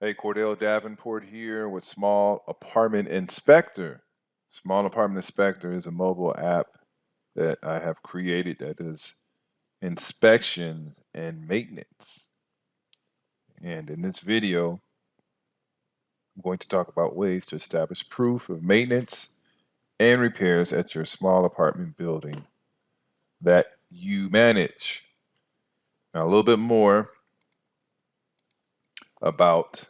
Hey, Cordell Davenport here with Small Apartment Inspector. Small Apartment Inspector is a mobile app that I have created that does inspections and maintenance. And in this video, I'm going to talk about ways to establish proof of maintenance and repairs at your small apartment building that you manage. Now, a little bit more about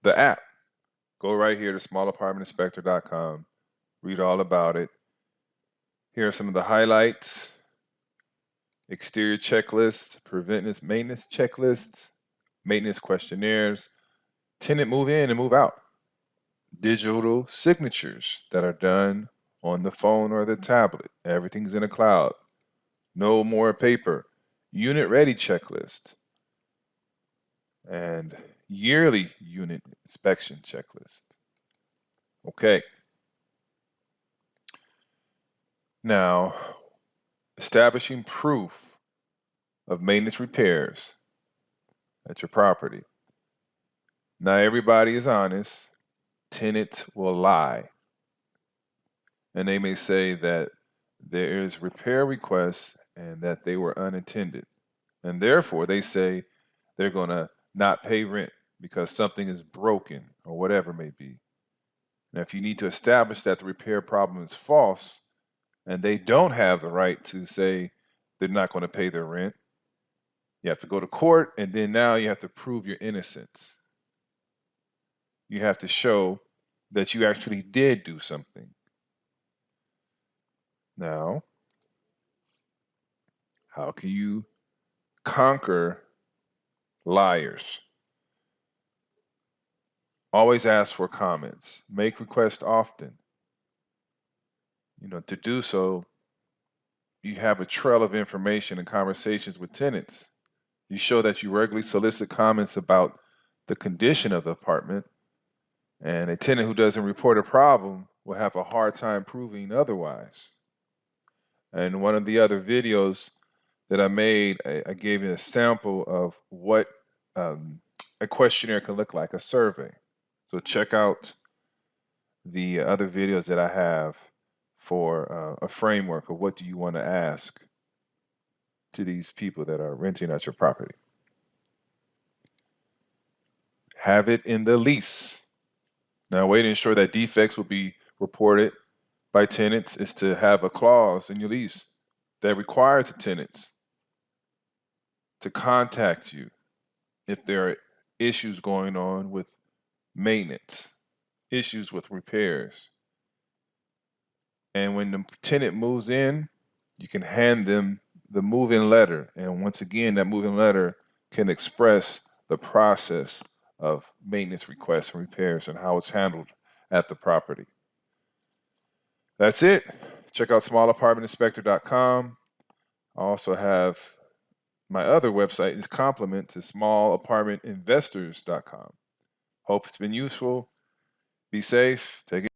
the app. Go right here to smalapartmentinspector.com, read all about it. Here are some of the highlights: exterior checklists, preventative maintenance checklists, maintenance questionnaires, tenant move in and move out, digital signatures that are done on the phone or the tablet. Everything's in the cloud. No more paper. Unit ready checklist and yearly unit inspection checklist. Okay. Now, establishing proof of maintenance repairs at your property. Not everybody is honest. Tenants will lie. And they may say that there is repair requests and that they were unintended. And therefore, they say they're going to not pay rent because something is broken or whatever it may be. Now, if you need to establish that the repair problem is false and they don't have the right to say they're not going to pay their rent, you have to go to court, and then now you have to prove your innocence. You have to show that you actually did do something. Now, how can you conquer liars? Always ask for comments. Make requests often. To do so, you have a trail of information and conversations with tenants. You show that you regularly solicit comments about the condition of the apartment, and a tenant who doesn't report a problem will have a hard time proving otherwise. And one of the other videos that I made, I gave you a sample of what a questionnaire can look like, a survey. So check out the other videos that I have for a framework of what do you want to ask to these people that are renting out your property. Have it in the lease. Now, a way to ensure that defects will be reported by tenants is to have a clause in your lease that requires the tenants to contact you if there are issues going on with maintenance, issues with repairs. And when the tenant moves in, you can hand them the move-in letter. And once again, that move-in letter can express the process of maintenance requests and repairs and how it's handled at the property. That's it. Check out smalapartmentinspector.com. I also have my other website is complement to smalapartmentinvestors.com. Hope it's been useful. Be safe. Take it.